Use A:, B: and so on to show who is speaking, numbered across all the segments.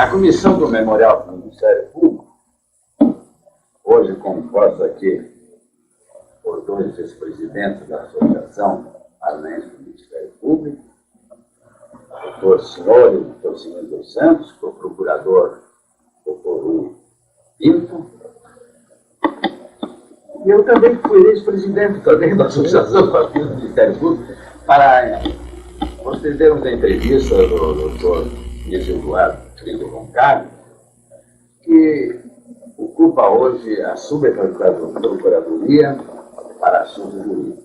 A: A Comissão do Memorial do Ministério Público, hoje composta aqui por dois ex-presidentes da Associação Paranaense do Ministério Público, o doutor Sinori, o doutor Simão dos Santos, o procurador doutor Pinto, e eu também fui ex-presidente também da Associação Paranaense do Ministério Público, para vocês termos a entrevista do doutor Luiz Eduardo Frigo Roncalho, que ocupa hoje a subprocuradoria para assuntos jurídicos.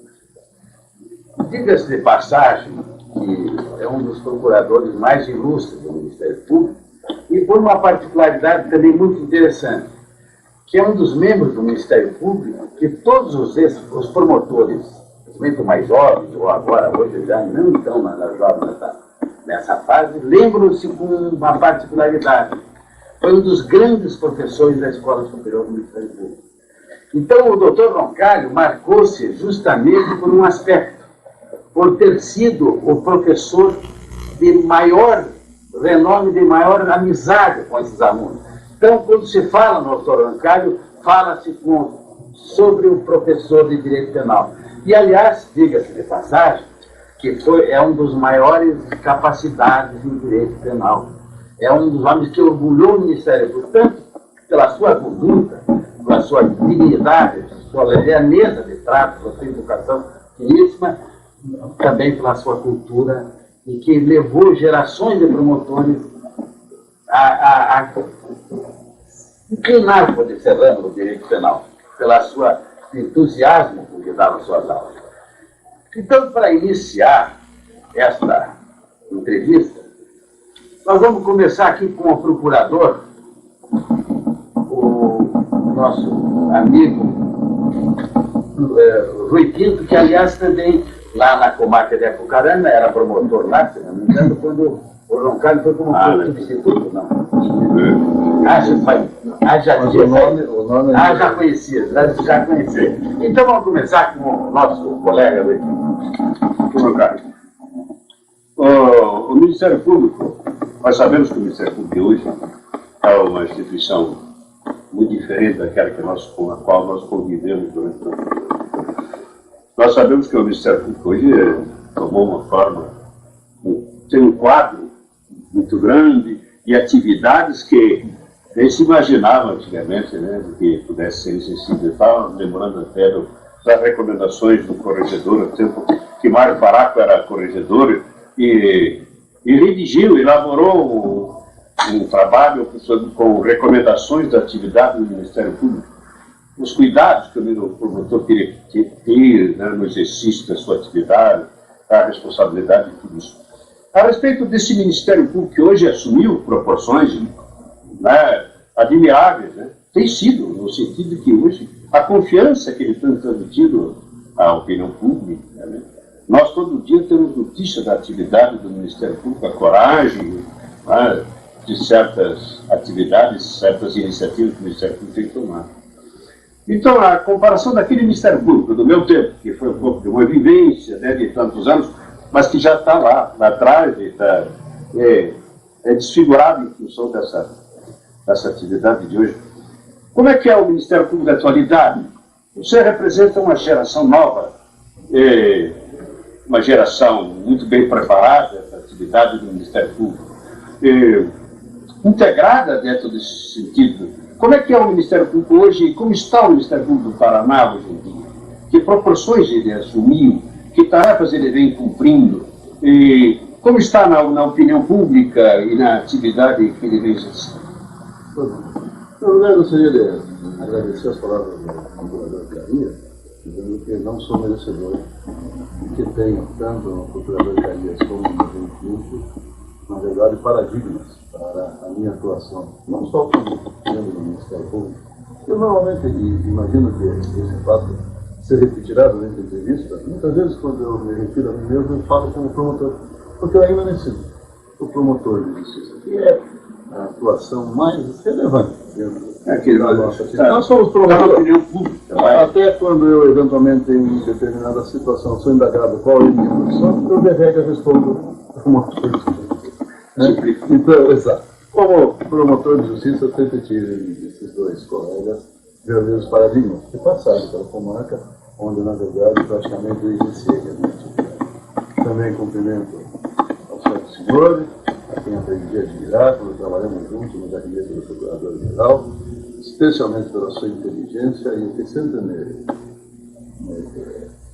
A: Diga-se de passagem que é um dos procuradores mais ilustres do Ministério Público e por uma particularidade também muito interessante, que é um dos membros do Ministério Público que todos os promotores, muito mais jovens, ou agora, hoje já não estão nas jovens nessa fase, lembram-se com uma particularidade. Foi um dos grandes professores da Escola Superior do Ministério Público. Então, o doutor Roncalho marcou-se justamente por um aspecto, por ter sido o professor de maior renome, de maior amizade com esses alunos. Então, quando se fala no doutor Roncalho, fala-se sobre o professor de Direito Penal. E, aliás, diga-se de passagem, que é um dos maiores capacidades em Direito Penal. É um dos homens que orgulhou o Ministério Público, tanto pela sua conduta, pela sua dignidade, sua levianeza de trato, sua educação finíssima, também pela sua cultura, e que levou gerações de promotores a inclinar por esse ramo do direito penal, pela sua entusiasmo com que dava suas aulas. Então, para iniciar esta entrevista, nós vamos começar aqui com o procurador, o nosso amigo Rui Pinto, que, aliás, também lá na comarca de Apucarana era promotor lá, se não me engano, quando o Roncalho foi como substituto, não? Já conhecia. Então vamos começar com o nosso colega Rui Pinto.
B: O Ministério Público, nós sabemos que o Ministério Público de hoje é uma instituição muito diferente daquela com a qual nós convivemos durante o tempo. Nós sabemos que o Ministério Público hoje tomou uma forma, tem um quadro muito grande de atividades que nem se imaginava antigamente, né, que pudesse ser exercido. Estava lembrando até das recomendações do corregedor, no tempo que Mário Faraco era corregedor, e redigiu, elaborou um trabalho com recomendações da atividade do Ministério Público, os cuidados que o promotor teria que ter, né, no exercício da sua atividade, a responsabilidade de tudo isso. A respeito desse Ministério Público que hoje assumiu proporções, né, admiráveis, né, tem sido, no sentido de que hoje a confiança que ele tem transmitido à opinião pública, né, nós todo dia temos notícia da atividade do Ministério Público, a coragem, né, de certas atividades, certas iniciativas que o Ministério Público tem tomado. Então, a comparação daquele Ministério Público do meu tempo, que foi um pouco de uma vivência, né, de tantos anos, mas que já está lá atrás, e é desfigurado em função dessa atividade de hoje. Como é que é o Ministério Público da atualidade? Você representa uma geração nova, uma geração muito bem preparada para a atividade do Ministério Público, integrada dentro desse sentido. Como é que é o Ministério Público hoje e como está o Ministério Público do Paraná hoje em dia? Que proporções ele assumiu? Que tarefas ele vem cumprindo? E como está na opinião pública e na atividade que ele vem exercendo?
C: Eu gostaria de agradecer as palavras do procurador Caria, dizendo que não sou merecedor e que tenho, tanto no procurador Carias como no Rui Pinto, na verdade, paradigmas para a minha atuação, não só como membro do Ministério Público. Eu normalmente imagino que esse fato se repetirá durante a entrevista. Muitas vezes, quando eu me refiro a mim mesmo, eu falo como promotor, porque eu ainda nem sou o promotor de justiça, que é a atuação mais relevante dentro da nossa atividade. Nós somos promotores da opinião pública. Até quando eu, eventualmente, em determinada situação, sou indagado qual é a minha profissão, eu de regra respondo promotor de justiça. Então, exato. Como promotor de justiça, eu sempre tive esses dois colegas verdadeiros paradigmas que passaram pela comarca, onde, na verdade, praticamente eu iniciei a minha atividade. Também cumprimento ao certo senhor, a quem aprendi a admirar, quando trabalhamos juntos no gabinete do Procurador-Geral, especialmente pela sua inteligência e o que sempre me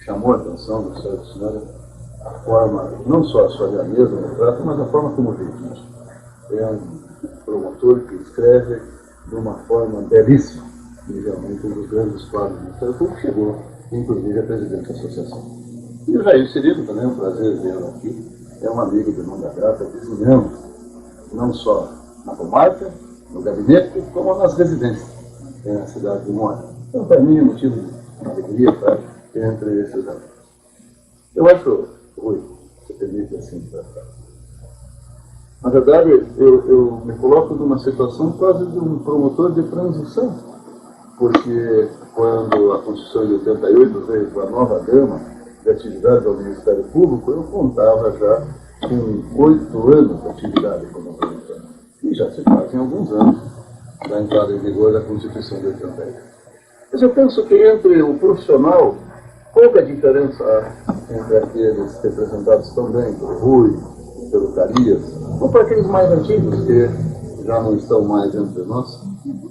C: chamou a atenção do certo senhor, a forma, não só a sua grandeza no trato, mas a forma como redige. É um promotor que escreve de uma forma belíssima, e realmente um dos grandes quadros do Ministério Público chegou, inclusive, a presidente da associação. E o Jair Cirilo também é um prazer vê-lo aqui, é um amigo de longa data, que estudamos, não só na comarca, no gabinete, como nas residências, na cidade de Mônaco. Então, para mim, é motivo de alegria estar entre esses amigos. Eu acho, Rui, se permite assim, na verdade, eu me coloco numa situação quase de um promotor de transição, porque quando a Constituição de 88 veio para a nova gama de atividade do Ministério Público, eu contava já com 8 anos de atividade como promotor. E já se fazem alguns anos da entrada em vigor da Constituição de 88. Mas eu penso que entre o profissional, pouca diferença há entre aqueles representados também pelo Rui, pelo Carias, ou para aqueles mais antigos que já não estão mais entre nós.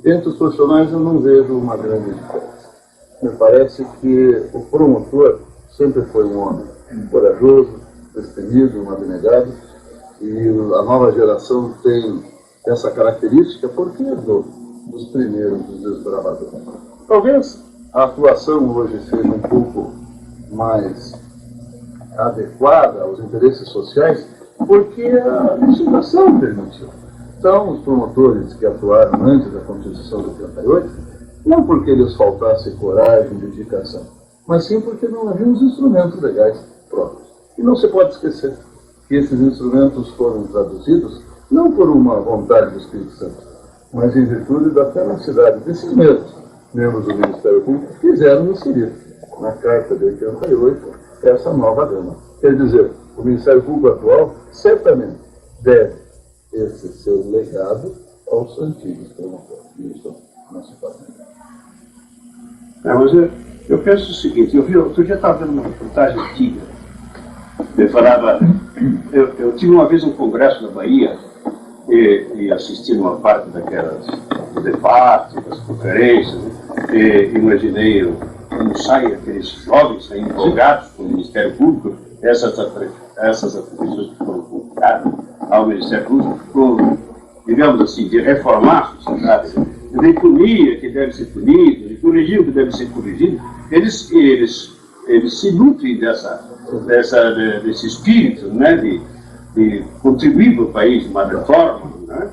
C: Entre os profissionais eu não vejo uma grande diferença. Me parece que o promotor sempre foi um homem corajoso, destemido, abnegado, e a nova geração tem essa característica porque herdou dos primeiros, dos desbravadores. Talvez a atuação hoje seja um pouco mais adequada aos interesses sociais, porque a legislação permitiu. Então, os promotores que atuaram antes da Constituição de 88, não porque lhes faltasse coragem e dedicação, mas sim porque não haviam os instrumentos legais próprios. E não se pode esquecer que esses instrumentos foram traduzidos não por uma vontade do Espírito Santo, mas em virtude da tenacidade desses mesmos membros do Ministério Público que quiseram inserir na Carta de 88 essa nova gama. Quer dizer, o Ministério Público atual certamente deve esse seu legado aos antigos promotores. Isso não se pode negar.
B: Mas eu penso o seguinte, outro dia estava vendo uma reportagem antiga, eu falava, eu tive uma vez um congresso na Bahia e assisti uma parte daquelas debates, das conferências, e imaginei como saem aqueles jovens empolgados com o Ministério Público, essas atribuições que foram colocadas ao Ministério Público, com, digamos assim, de reformar a sociedade, de punir o que deve ser punido, de corrigir o que deve ser corrigido. Eles se nutrem desse espírito, né, de contribuir para o país de uma reforma. Né?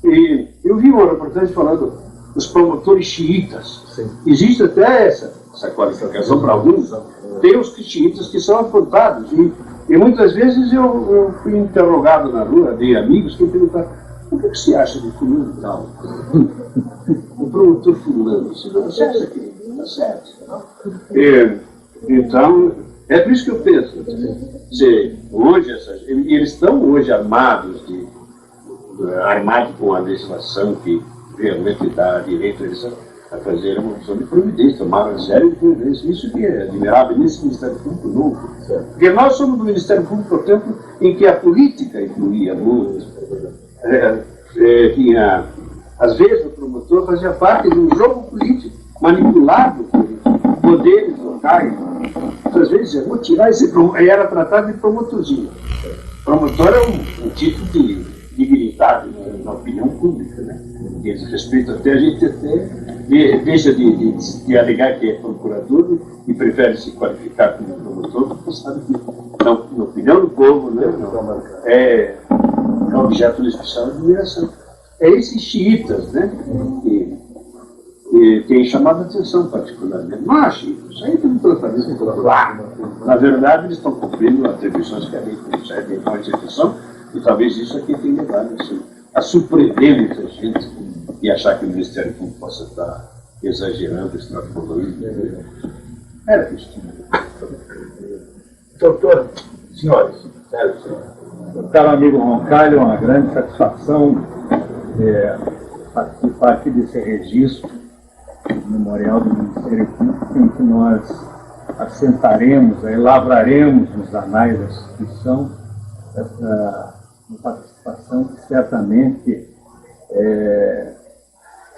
B: E eu vi uma reportagem falando dos promotores xiitas. Sim. Existe até essa qualificação para alguns. Tem os xiitas que são apontados. E muitas vezes eu fui interrogado na rua de amigos que perguntaram: o que você acha de fulano e tal? O promotor fulano. Você acha que está certo? Então, é por isso que eu penso. Hoje, eles estão hoje armados com a legislação que realmente dá direito a eles a fazer uma opção de providência, tomar a sério de providência. Isso que é admirável nesse Ministério Público novo. Porque nós somos do Ministério Público no tempo em que a política incluía muito. Às vezes o promotor fazia parte de um jogo político, manipulado por poderes locais. Às vezes eu vou tirar esse promotor, era tratado de promotorzinho. Promotor é um tipo de dignidade na opinião pública, né? Que eles respeitam até a gente deixa de alegar que é procurador e prefere se qualificar como promotor, porque sabe que, na opinião do povo, né, é objeto de especial admiração. É esses xiitas, né, que tem chamado a atenção particularmente. Mas xiitas, aí tem um tratamento popular. Na verdade, eles estão cumprindo atribuições que a lei concede à instituição, e talvez isso aqui tenha levado a surpreender muita gente e achar que o Ministério Público possa estar exagerando, extrapolando. Era isso.
D: Doutor, senhores, caro amigo Roncalho, uma grande satisfação participar aqui desse registro memorial do Ministério Público, em que nós assentaremos, lavraremos nos anais da instituição essa participação que certamente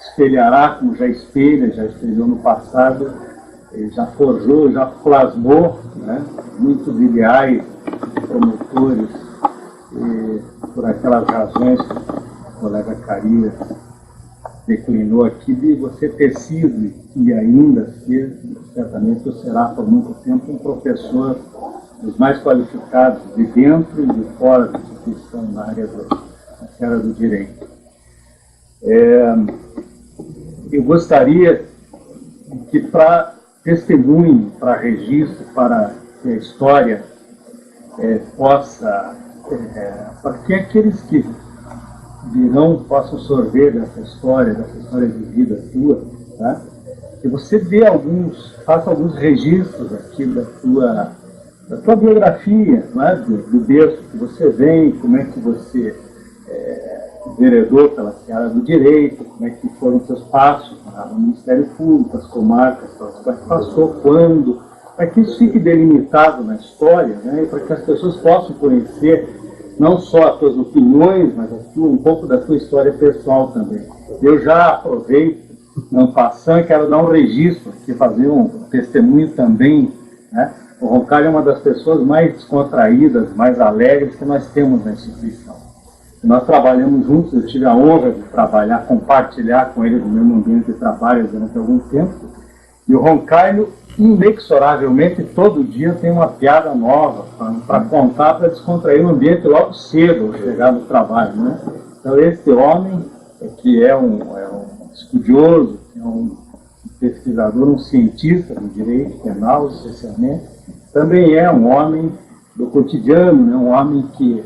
D: espelhará, como já espelhou no passado, já forjou, já plasmou, né, muitos ideais promotores, por aquelas razões que o colega Carias declinou aqui, de você ter sido e ainda ser, certamente você será por muito tempo, um professor dos mais qualificados de dentro e de fora da instituição na área do direito. Eu gostaria que, para testemunho, para registro, para que a história possa, para que aqueles que virão possam sorver dessa história de vida tua, tá? Que você faça alguns registros aqui da tua biografia, né? do berço que você vem, como é que você vereador pela seara do direito, como é que foram os seus passos no Ministério Público, as comarcas pelas quais passou, quando, para que isso fique delimitado na história, né, e para que as pessoas possam conhecer não só as suas opiniões, mas um pouco da sua história pessoal também. Eu já aproveito, não passando, quero dar um registro, aqui, fazer um testemunho também, né? O Roncalho é uma das pessoas mais descontraídas, mais alegres que nós temos na instituição. Nós trabalhamos juntos, eu tive a honra de compartilhar com ele o mesmo ambiente de trabalho durante algum tempo. E o Roncalho, inexoravelmente, todo dia tem uma piada nova para contar, para descontrair o ambiente logo cedo, ao chegar no trabalho, né? Então, esse homem, que é um estudioso, é um pesquisador, um cientista do direito penal, especialmente, também é um homem do cotidiano, né? Um homem que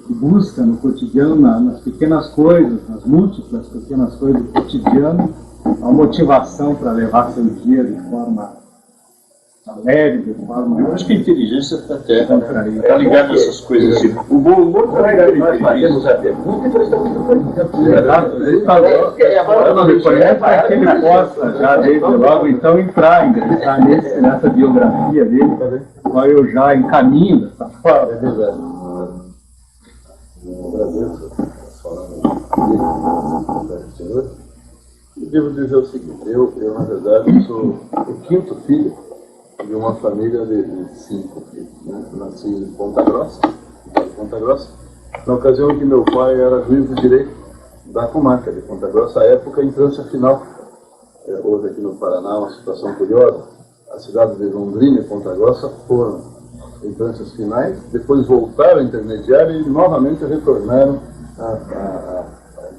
D: busca no cotidiano, nas pequenas coisas, nas múltiplas pequenas coisas do cotidiano, a motivação para levar seu dia de forma alegre, de forma...
B: Eu acho que a inteligência está ligada a essas coisas assim. O bom humor está ligado à
A: Nós fazemos
B: inteligência.
A: a pergunta e nós estamos
D: Exato, ele não reconhece para que ele possa, já desde logo, então, ingressar nessa biografia dele, qual eu já encaminho dessa forma.
C: É verdade. Eu agradeço falando senhor. E devo dizer o seguinte, eu na verdade, sou o quinto filho de uma família de 5 filhos. Né? Nasci em Ponta Grossa, na ocasião em que meu pai era juiz de direito da comarca de Ponta Grossa, à época em trança final. Houve aqui no Paraná uma situação curiosa. A cidade de Londrina e Ponta Grossa foram em tranças finais, depois voltaram a intermediária e novamente retornaram à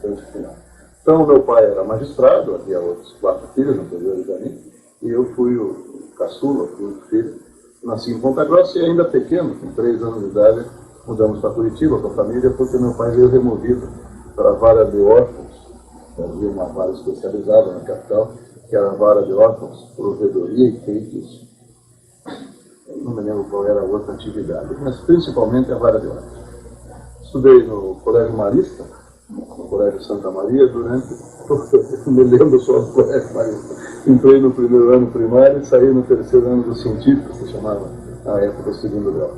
C: trança final. Então, meu pai era magistrado, havia outros 4 filhos anteriores a mim, e eu fui o caçula, fui o filho. Nasci em Ponta Grossa e ainda pequeno, com 3 anos de idade, mudamos para Curitiba com a família, porque meu pai veio removido para a vara de órfãos. Havia uma vara especializada na capital, que era a vara de órfãos, provedoria e feitos. Eu não me lembro qual era a outra atividade, mas principalmente a vara de órfãos. Estudei no Colégio Marista, no Colégio Santa Maria, me lembro só do Colégio Marista. Entrei no primeiro ano primário e saí no terceiro ano do científico, que se chamava, na época, o segundo grau.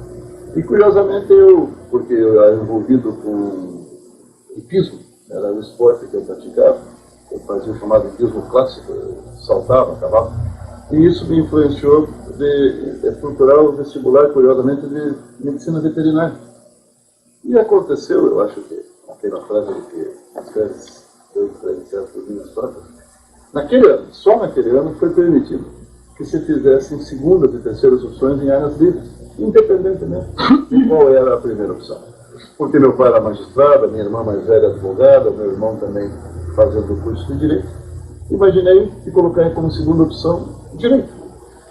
C: E, curiosamente, porque eu era envolvido com hipismo, era o esporte que eu praticava, eu fazia o chamado hipismo clássico, eu saltava, cavalo, e isso me influenciou de procurar o vestibular, curiosamente, de medicina veterinária. E aconteceu, eu acho que, aquela frase de que as fezes Deus diferenciadas por minhas próprias, naquele ano, só naquele ano, foi permitido que se fizessem segundas e terceiras opções em áreas livres, independentemente de qual era a primeira opção. Porque meu pai era magistrado, minha irmã mais velha advogada, meu irmão também fazendo o curso de Direito. Imaginei e coloquei como segunda opção Direito.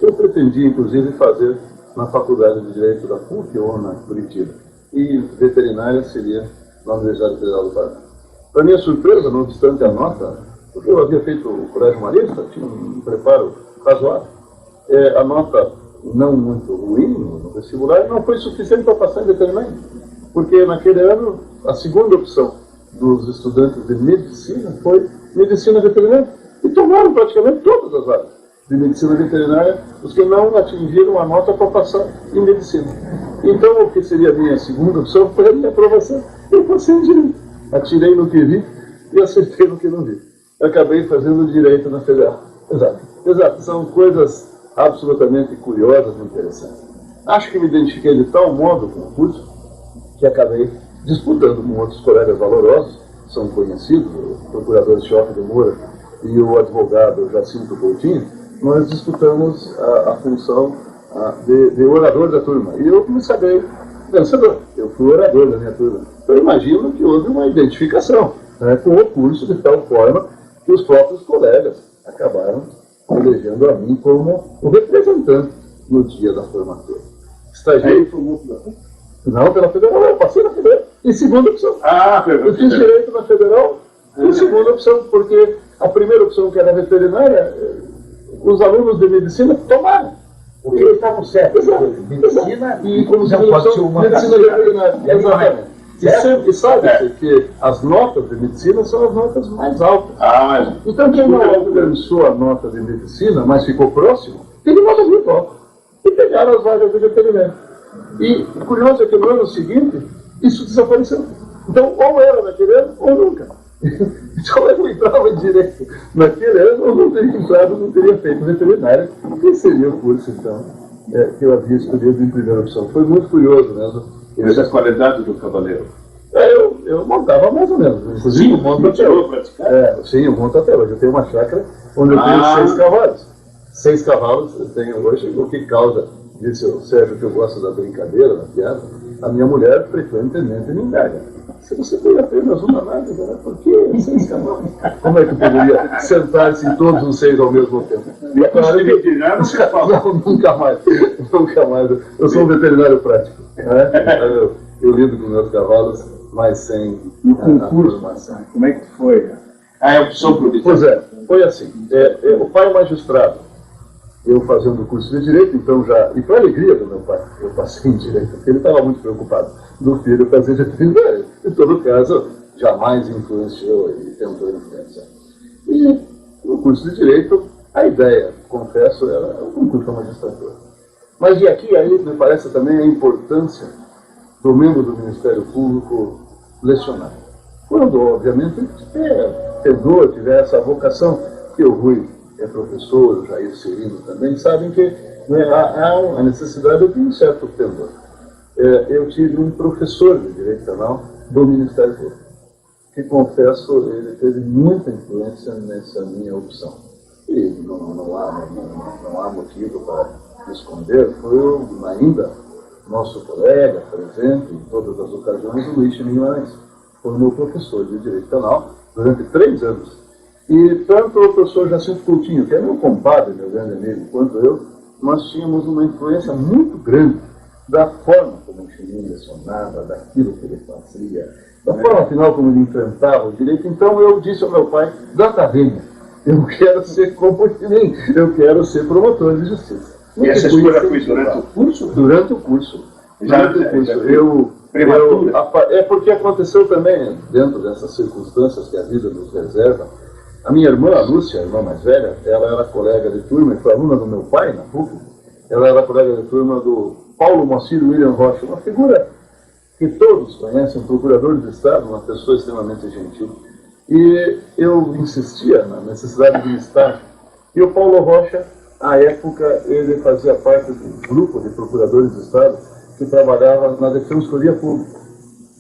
C: Eu pretendia, inclusive, fazer na Faculdade de Direito da PUC ou na Curitiba. E veterinária seria na Universidade Federal do Paraná. Para minha surpresa, não obstante a nota, porque eu havia feito o Colégio Marista, tinha um preparo razoável, a nota não muito ruim no vestibular não foi suficiente para passar em veterinária. Porque naquele ano, a segunda opção dos estudantes de medicina foi medicina veterinária. E tomaram praticamente todas as áreas de medicina veterinária, os que não atingiram a nota para passar em medicina. Então, o que seria a minha segunda opção foi a minha aprovação. Eu passei em direito. Atirei no que vi e acertei no que não vi. Acabei fazendo direito na federal. Exato. Exato. São coisas absolutamente curiosas e interessantes. Acho que me identifiquei de tal modo com o curso que acabei disputando com outros colegas valorosos, são conhecidos, o procurador Chioque de Moura e o advogado Jacinto Coutinho. Nós disputamos a função de orador da turma. E eu me sagrei vencedor. Eu fui orador da minha turma. Eu imagino que houve uma identificação, né, com o curso, de tal forma que os próprios colegas acabaram elegendo a mim como o representante no dia da formatura. Estagiei formou pela Não, pela Federal, eu passei na Federal. Em segunda opção. Eu fiz direito na Federal em segunda opção, porque a primeira opção, que era veterinária, os alunos de medicina tomaram.
A: Porque eles estavam certos.
C: Medicina e como segunda opção, medicina veterinária. Exatamente. E sabe que as notas de medicina são as notas mais altas. Então, quem não alcançou a nota de medicina, mas ficou próximo, teve nota muito alta. E pegaram as vagas de veterinário. E o curioso é que no ano seguinte, isso desapareceu. Então, ou era naquele ano, ou nunca. Então, eu entrava em direito naquele ano, ou não teria entrado, não teria feito veterinário, que seria o curso, então, que eu havia escolhido em primeira opção. Foi muito curioso mesmo.
B: Essa é a qualidade do cavaleiro.
C: Eu montava mais ou menos. Inclusive, eu monto até hoje. Sim, eu monto até hoje. Eu tenho uma chácara onde eu tenho 6 cavalos. 6 cavalos eu tenho hoje, o que causa, disse o Sérgio, que eu gosto da brincadeira, da piada, a minha mulher frequentemente me indaga. Se você tem apenas uma nave, né? Por que 6 cavalos? Como é que eu poderia sentar-se em todos os 6 ao mesmo tempo? Não, nunca mais. Nunca mais. Eu sou um veterinário prático. Né? Eu lido com meus cavalos, mas sem...
D: E o concurso, como é que foi?
B: É opção provisória.
C: Pois é, foi assim. O pai magistrado, eu fazendo o curso de Direito, então já... E para alegria do meu pai, eu passei em Direito, porque ele estava muito preocupado do filho fazer veterinário. Em todo caso, jamais influenciou e tentou influenciar. E no curso de Direito, a ideia, confesso, era o concurso da magistratura. Mas de aqui aí me parece também a importância do membro do Ministério Público lecionar. Quando, obviamente, tiver essa vocação, que o Rui é professor, o Jair Serino também, sabem que há a necessidade de um certo pendor. Eu tive um professor de Direito Penal do Ministério Público, que, confesso, ele teve muita influência nessa minha opção. E não há motivo para esconder, foi ainda nosso colega, presente em todas as ocasiões, o Luiz Guimarães. Foi meu professor de Direito Penal durante 3 anos. E tanto o professor Jacinto Coutinho, que é meu compadre, meu grande amigo, quanto eu, nós tínhamos uma influência muito grande da forma como o Chininho lecionava, daquilo que ele fazia, da forma, afinal, como ele enfrentava o direito. Então eu disse ao meu pai, da academia, eu quero ser como o Chininho, eu quero ser promotor de justiça.
B: E essa escolha foi durante o curso?
C: Durante o curso. É porque aconteceu também, dentro dessas circunstâncias que a vida nos reserva, a minha irmã, a Lúcia, a irmã mais velha, ela era colega de turma e foi aluna do meu pai na PUC. Ela era colega de turma do Paulo Moacir William Rocha, uma figura que todos conhecem, um procurador de Estado, uma pessoa extremamente gentil. E eu insistia na necessidade de um estágio. E o Paulo Rocha, à época, ele fazia parte do grupo de procuradores de Estado que trabalhava na Defensoria Pública.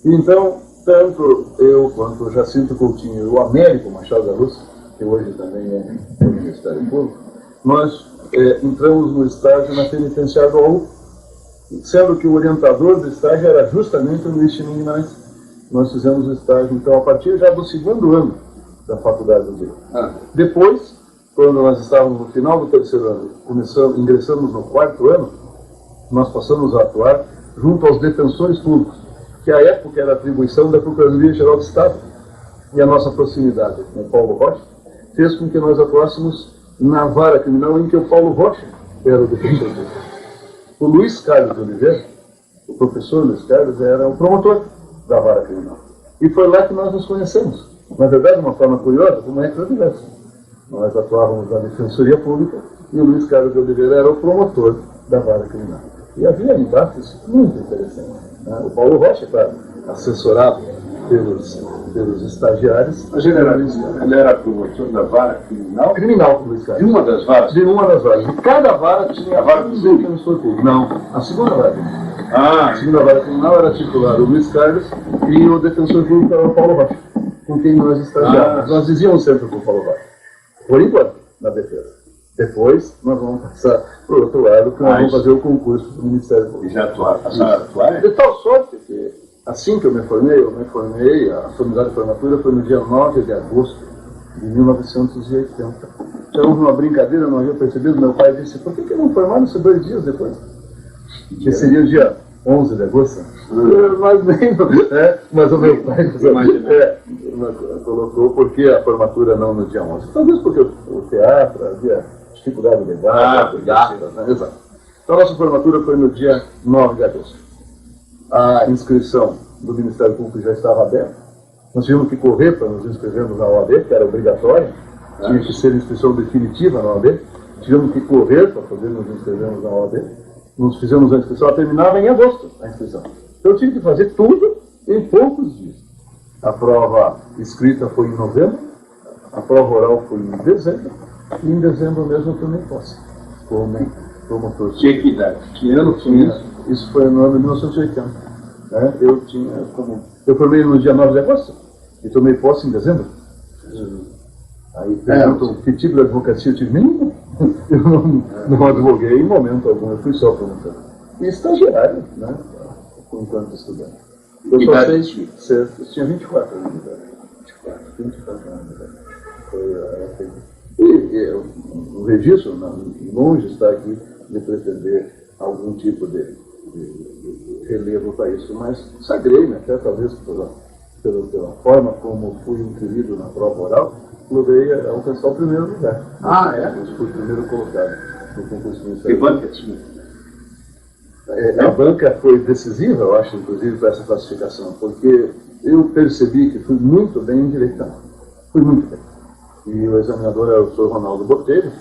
C: E então, tanto eu quanto o Jacinto Coutinho e o Américo Machado da Luz, que hoje também é do Ministério Público, nós entramos no estágio na penitenciária do AU, sendo que o orientador do estágio era justamente o Luiz Guimarães. Nós fizemos o estágio, então, a partir já do 2º ano da Faculdade do Direito. Depois, quando nós estávamos no final do 3º ano, ingressamos no 4º ano, nós passamos a atuar junto aos defensores públicos, que à época era atribuição da Procuradoria-Geral do Estado. E a nossa proximidade com o Paulo Rocha fez com que nós atuássemos na vara criminal em que o Paulo Rocha era o defensor público. O Luiz Carlos de Oliveira, o professor Luiz Carlos, era o promotor da vara criminal. E foi lá que nós nos conhecemos. Na verdade, de uma forma curiosa, como é que eu tivesse. Nós atuávamos na Defensoria Pública e o Luiz Carlos de Oliveira era o promotor da vara criminal. E havia embates muito interessantes. Né? O Paulo Rocha, claro, assessorado pelos estagiários.
B: Mas ele era promotor da vara criminal?
C: Criminal, Luiz Carlos.
B: De uma das varas?
C: De uma das varas. E cada vara tinha
B: a vara do
C: defensor público. Não, a segunda vara.
B: Ah,
C: A segunda vara criminal era titular o Luiz Carlos e o defensor público era o Paulo Rocha, com quem nós estagiávamos. Nós dizíamos sempre para o Paulo Rocha, por enquanto, na defesa. Depois, nós vamos passar para o outro lado, que nós vamos fazer o concurso do Ministério Público.
B: e já passaram a atuar?
C: De tal sorte que, assim que eu me formei, a solenidade de formatura foi no dia 9 de agosto de 1980. Então, uma brincadeira, não havia percebido, meu pai disse, por que não formaram-se 2 dias depois? Que seria o dia 11 de agosto. Mas nem, mas o meu pai colocou porque a formatura não no dia 11. Talvez porque o teatro havia dificuldade legal, exato. Então a nossa formatura foi no dia 9 de agosto. A inscrição do Ministério Público já estava aberta. Nós tivemos que correr para nos inscrevermos na OAB, que era obrigatório. Tinha que ser inscrição definitiva na OAB. Tivemos que correr para poder nos inscrevermos na OAB. Nos fizemos a inscrição, ela terminava em agosto, a inscrição. Então eu tive que fazer tudo em poucos dias. A prova escrita foi em novembro, a prova oral foi em dezembro, e em dezembro mesmo eu tomei posse como promotor.
B: Que idade? Que ano foi isso?
C: Isso foi no ano de 1980. Né? Eu formei no dia 9 de agosto e tomei posse em dezembro. Aí perguntam que tipo de advocacia eu tive. Nenhuma. Eu não advoguei em momento algum, eu fui só promotor. E estagiário, né? Enquanto estudante. Eu só sei, eu tinha 24 anos de idade. 24 anos de idade. E o registro, longe está aqui de pretender algum tipo de relevo para isso, mas sagrei-me até, talvez pela forma como fui inserido na prova oral, logrei alcançar o primeiro lugar. Fui o primeiro colocado no concurso do Ministério.
B: Que banca tinha?
C: A banca foi decisiva, eu acho, inclusive, para essa classificação, porque eu percebi que fui muito bem endireitado. Fui muito bem. E o examinador era o Sr. Ronaldo Botelho,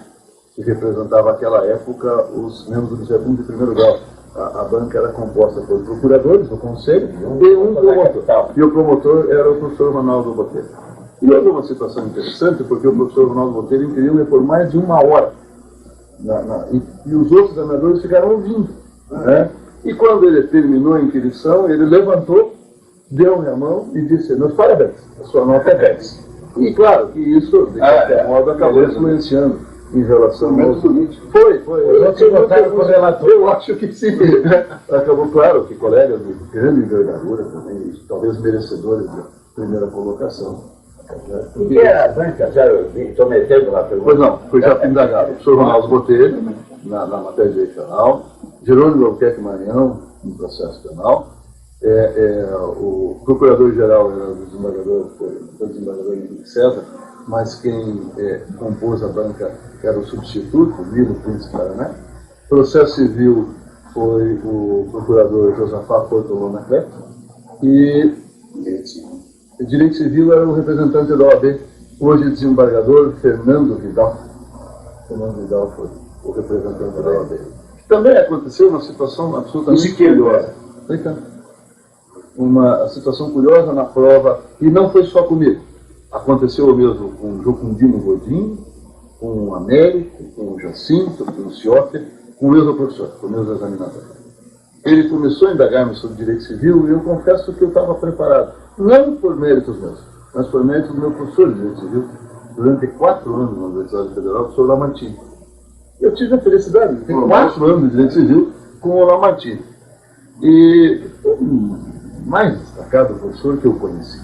C: que representava naquela época os membros do Ministério Público de primeiro grau. A banca era composta por procuradores do Conselho e um promotor. E o promotor era o professor Ronaldo Botelho. E houve uma situação interessante, porque o professor Ronaldo Botelho inquiriu-me por mais de 1 hora. E os outros examinadores ficaram ouvindo. Né? E quando ele terminou a inquirição, ele levantou, deu-me a mão e disse, meus parabéns, a sua nota é 10. E claro que isso, de qualquer modo, acabou influenciando em relação ao seguinte. Foi. Eu acho que sim. Acabou, claro, que colegas de grande envergadura também, talvez merecedores de primeira colocação.
A: O que é a banca? Já estou metendo lá pelo.
C: Pois não, foi já indagado. O senhor Ronaldo Botelho, na matéria de direito penal, Jerônimo Albuquerque Maranhão, no processo penal, o procurador-geral era o desembargador Henrique César, mas quem compôs a banca era o substituto, o Nilo Príncipe Paraná. Processo civil foi o procurador Josafá Portolona Cleto e direito civil era o representante da OAB, hoje desembargador Fernando Vidal. Fernando Vidal foi o representante da OAB. Também aconteceu uma situação absolutamente curiosa. Uma situação curiosa na prova, e não foi só comigo. Aconteceu o mesmo com o Jocundino Godinho, com o Américo, com o Jacinto, com o Ciotti, com o mesmo professor, com o mesmo examinador. Ele começou a indagar-me sobre direito civil e eu confesso que eu estava preparado. Não por méritos meus, mas por méritos do meu professor de direito civil, durante 4 anos na Universidade Federal, o professor Lamartine. Eu tive a felicidade de ter 4 anos de direito civil com o Lamartine. E o mais destacado professor que eu conheci.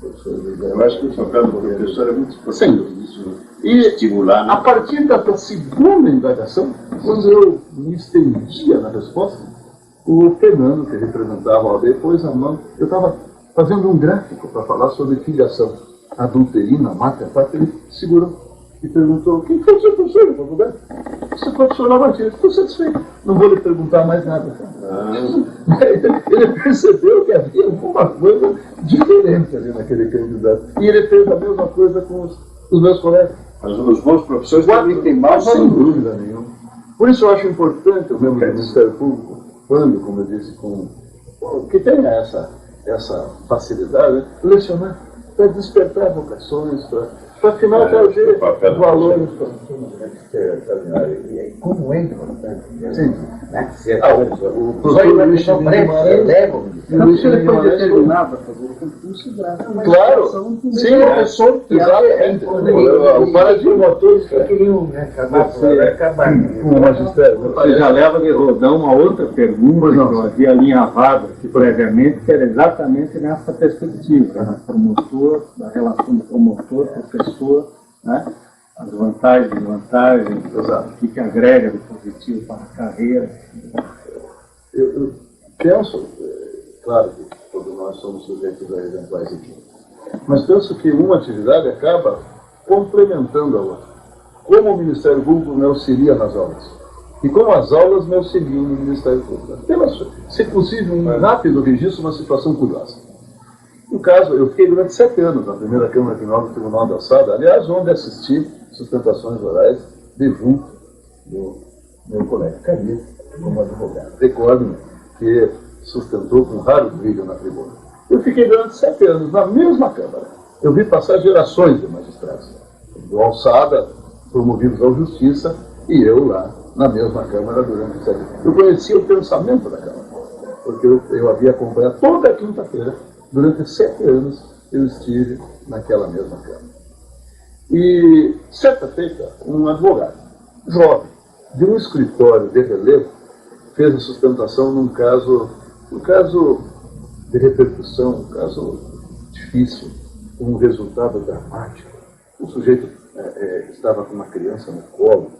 B: Eu acho que o papel do professor é muito importante.
C: E estimular. A partir da segunda indagação, quando eu me estendia na resposta, o Fernando, que representava a OAB, pôs a mão. Eu estava fazendo um gráfico para falar sobre filiação adulterina, mata, ele segurou e perguntou: quem foi o seu professor da faculdade? você pode chorar batido. Estou satisfeito. Não vou lhe perguntar mais nada. Ele percebeu que havia alguma coisa diferente ali naquele candidato. E ele fez a mesma coisa com os meus colegas.
B: Mas os bons professores também têm mais
C: sem dúvida nenhuma. Por isso eu acho importante o membro do Ministério Público, quando, como eu disse, que tenha essa facilidade, né, lecionar, para despertar vocações, para afinal trazer valores.
A: Como é importante.
C: Sim.
A: O professor Luiz eleva.
C: Claro, sim, o professor, exatamente. O paradigma motor
A: Queriam acabar
C: com o magistério.
D: Você já leva de rodão uma outra pergunta que eu havia alinhavado aqui previamente, que era exatamente nessa perspectiva, né? Promotor, da relação do promotor, professor, né? As vantagens e desvantagens, o que agrega de positivo para a carreira.
C: Eu penso, claro que todos nós somos sujeitos a eventuais equívocos, mas penso que uma atividade acaba complementando a outra. Como o Ministério Público me auxilia nas aulas, e como as aulas me auxiliam no Ministério Público. Apenas, se possível, um rápido registro, uma situação curiosa. No caso, eu fiquei durante 7 anos na primeira Câmara Criminal do Tribunal da Alçada, aliás, onde assisti sustentações orais de junto do meu colega Camilo, como advogado. Recordo-me que sustentou com raro brilho na tribuna. Eu fiquei durante 7 anos na mesma Câmara. Eu vi passar gerações de magistrados, do Alçada, promovidos à Justiça, e eu lá na mesma Câmara durante 7 anos. Eu conhecia o pensamento da Câmara, porque eu havia acompanhado toda a quinta-feira. Durante 7 anos eu estive naquela mesma Câmara. E, certa feita, um advogado, jovem, de um escritório de relevo, fez a sustentação num caso de repercussão, um caso difícil, um resultado dramático. O sujeito estava com uma criança no colo,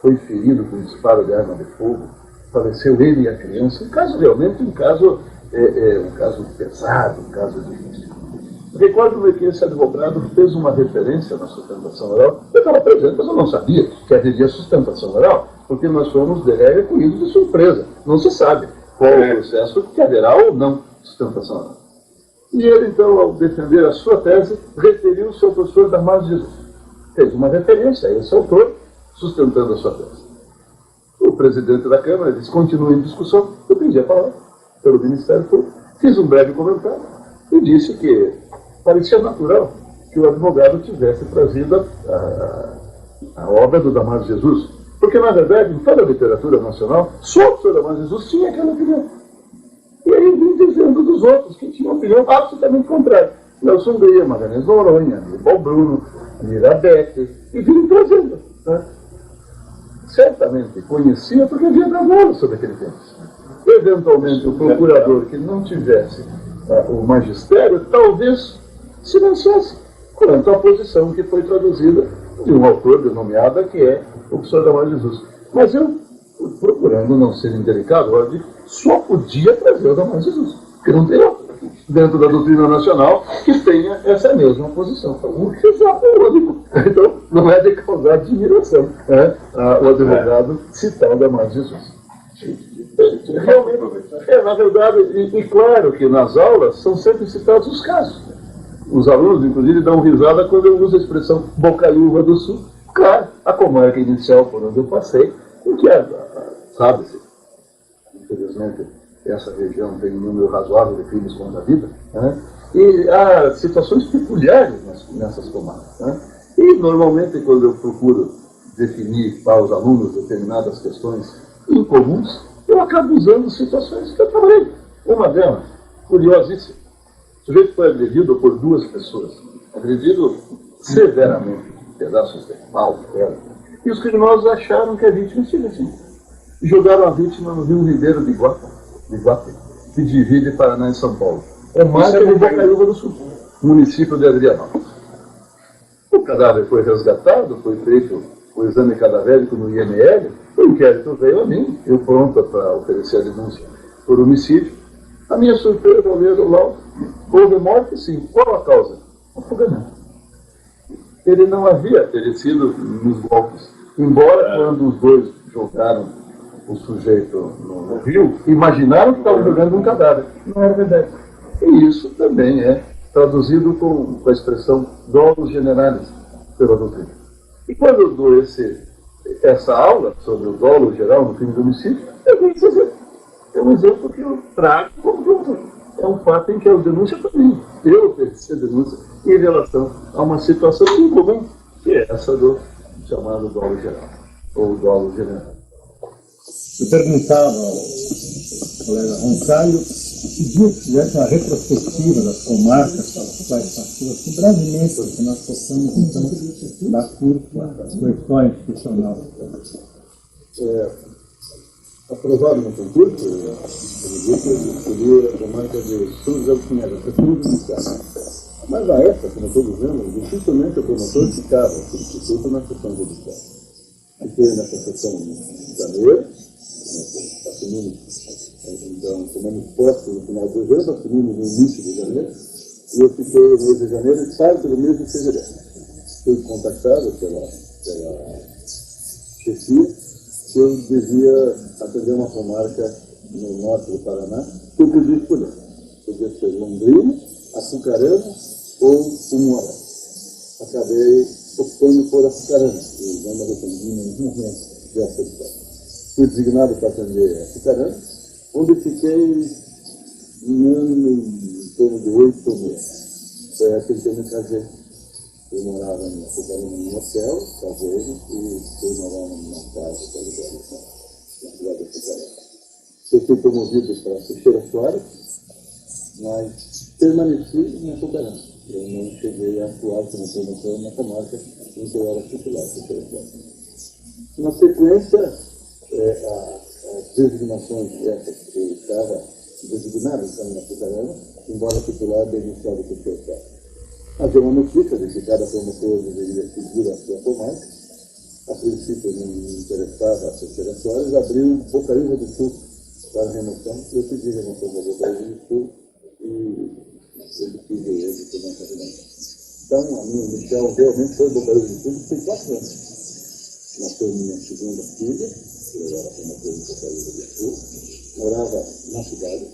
C: foi ferido com um disparo de arma de fogo, faleceu ele e a criança. Um caso realmente, um caso pesado, um caso difícil. Recordo-me que esse advogado fez uma referência na sustentação oral. Eu estava presente, mas eu não sabia que haveria sustentação oral, porque nós fomos recolhidos de surpresa. Não se sabe qual o processo que haverá ou não sustentação oral. E ele, então, ao defender a sua tese, referiu-se ao professor Damásio Jesus. Fez uma referência a esse autor, sustentando a sua tese. O presidente da Câmara disse: continue em discussão. Eu pedi a palavra pelo Ministério Público, fiz um breve comentário e disse que parecia natural que o advogado tivesse trazido a obra do Damásio Jesus, porque, na verdade, em toda a literatura nacional, só o professor Damásio Jesus tinha aquela opinião. E aí vim dizendo dos outros que tinham opinião absolutamente contrária. Nelson Hungria, Magalhães Noronha, Aníbal Bruno, Mirabeck, e vim trazendo. Né? Certamente conhecia porque havia gravado sobre aquele tema. Eventualmente, o procurador que não tivesse o magistério, talvez silenciasse quanto à posição que foi traduzida de um autor denominado que é o professor Damásio Jesus. Mas eu, procurando não ser indelicado, eu disse, só podia trazer o Damásio Jesus, porque não tem outro dentro da doutrina nacional que tenha essa mesma posição. O que é único. Então, não é de causar admiração o advogado citar o Damásio Jesus. Realmente, na verdade, e claro que nas aulas são sempre citados os casos. Os alunos, inclusive, dão risada quando eu uso a expressão Bocaiúva do Sul. Claro, a comarca inicial por onde eu passei, em que sabe-se, infelizmente, essa região tem um número razoável de crimes contra a vida, né? E há situações peculiares nessas comarcas. Né? E, normalmente, quando eu procuro definir para os alunos determinadas questões incomuns, eu acabo usando situações que eu trabalhei. Uma delas, curiosíssima. O sujeito foi agredido por 2 pessoas. Agredido severamente, pedaços de pau, pedra. E os criminosos acharam que a vítima estivesse assim. E jogaram a vítima no Rio Ribeiro de Iguape, que divide Paraná e São Paulo. É marca de Bocaiúva do Sul, município de Adrianópolis. O cadáver foi resgatado, foi feito o exame cadavérico no IML, o inquérito veio a mim, eu pronto para oferecer a denúncia por homicídio. A minha surpresa ao ler o laudo, houve morte, sim. Qual a causa? Afogamento. Ele não havia perecido nos golpes, embora quando os 2 jogaram o sujeito no rio, imaginaram que estavam jogando um cadáver. Não era verdade. E isso também é traduzido com a expressão dolus generalis pela doutrina. E quando eu dou essa aula sobre o dolo geral no crime de homicídio, eu vou dizer, é um exemplo que eu trago como é um fato em que a denúncia para mim. Eu ofereci a denúncia em relação a uma situação incomum, que é essa do chamado dolo geral, ou dolo general.
D: Eu perguntava ao colega Roncalho que dia que fizesse uma retrospectiva das comarcas pelas quais passou, assim, brevemente, para que nós possamos, então, dar curso à sua história institucional.
C: Aprovado no concurso, ele disse que seria a comarca de São José dos Pinheiros, que é tudo judiciário. Mas na época, como eu estou dizendo, dificilmente o promotor ficava substituto na sessão judiciária. Fiquei nessa sessão em janeiro, assumimos, então, tomamos posse no final de dezembro, assumimos no início de janeiro, e eu fiquei no mês de janeiro e saio pelo mês de fevereiro. Fui contactado pela chefia que eu devia atender uma comarca no norte do Paraná, que eu podia escolher. Podia ser Londrina, Açucarana ou Umuará. Acabei optando por Açucarana, e não me arrependi em nenhum momento dessa história. Fui designado para atender Açucarana, onde fiquei um ano em torno de 8 meses. Foi essa que eu me casei. Eu morava em Açucarana num hotel, casei, e fui morar numa casa que alugava na cidade de Açucarana. Eu fui promovido para Teixeira Soares, mas permaneci em Açucarana. Eu não cheguei a atuar como promotor na comarca em que eu era titular, Teixeira Soares. Na sequência, as designações essas que eu estava designado então, na Açucarana, embora titular denunciado por seu pai. Havia uma notícia de que cada promotor deveria seguir a sua comarca. A princípio não me interessava a Teixeira Soares, abriu Bocaiúva do Sul para remoção. Eu pedi remoção da Bocaiúva do Sul e ele pediu ele por não fazer. Então, a minha inicial realmente foi Bocaiúva do Sul, que tem 4 anos. Nasceu minha segunda filha, eu era promotor em Bocaiúva do Sul, morava na cidade,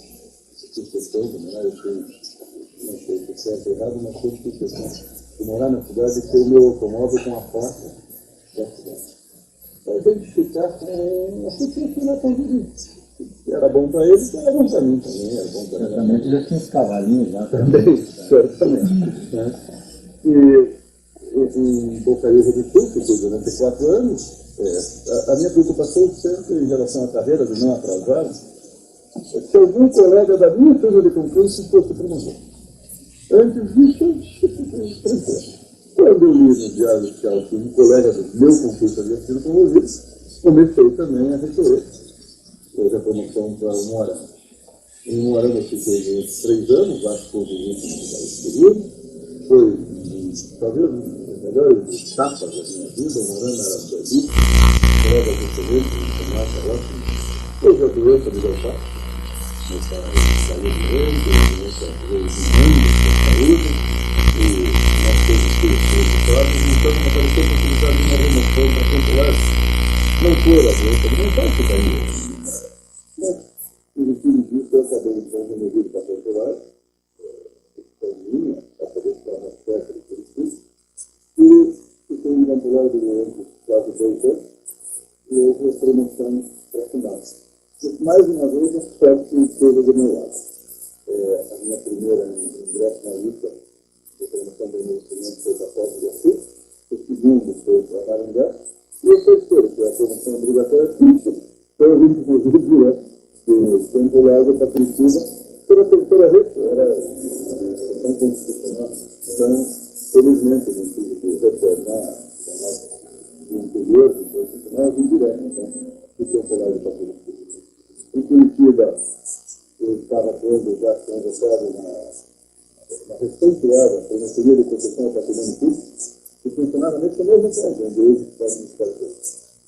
C: fiz questão de morar, eu fui, não sei se é certo ou errado, mas eu fiz questão de morar na cidade e ter o meu automóvel com a placa da cidade. Para identificar com a situação da vida. Era bom para eles, era bom para mim também, era bom para eles.
D: Certamente já tinha uns cavalinhos lá
C: também. Certamente. Né? E em Bocaiúva do Sul, que foi durante 4 anos, a minha preocupação sempre em relação à carreira, de não atrasar, se algum colega da minha turma de concurso fosse promotor. Antes disso, tranquilo. Quando eu li no Diário Oficial que um colega do meu concurso havia sido promovido, comecei também a requerer. Houve a promoção para Umuarama. Em Umuarama eu fiquei 3 anos, acho que foi o último desse período. Foi, talvez, melhores etapas da minha vida. Umuarama era feliz, colega de excelente, uma ótima. Houve a doença de meu pai. Meu pai saiu doente, a doença veio de saúde, e nós temos filhos preocupados, então apareceu a possibilidade de uma remoção para temporária. Não foi a doença de meu pai que caiu. Mas, infelizmente, eu acabei então removido para temporária, minha, para poder ficar mais perto do Curitiba, e fiquei em temporária durante quase 2 anos, e houve a promoção para final. Mais uma vez, a sorte esteve do meu lado. A minha primeira ingresso na lista de promoção do meu instrumento foi para Porto de Açu, o segundo foi para Maringá, e o terceiro, que é a promoção obrigatória, foi o ritmo inclusive direto de temporário para Curitiba, pela terceira vez, era tão constitucional. Então, felizmente, não tive que retornar do interior, do constitucional, eu vim direto, então, do temporário para Curitiba. Em Curitiba, eu estava tendo já conversado na recém-criada Promotoria de Proteção ao Patrimônio Público, que funcionava nesse mesmo prédio, onde hoje está administrado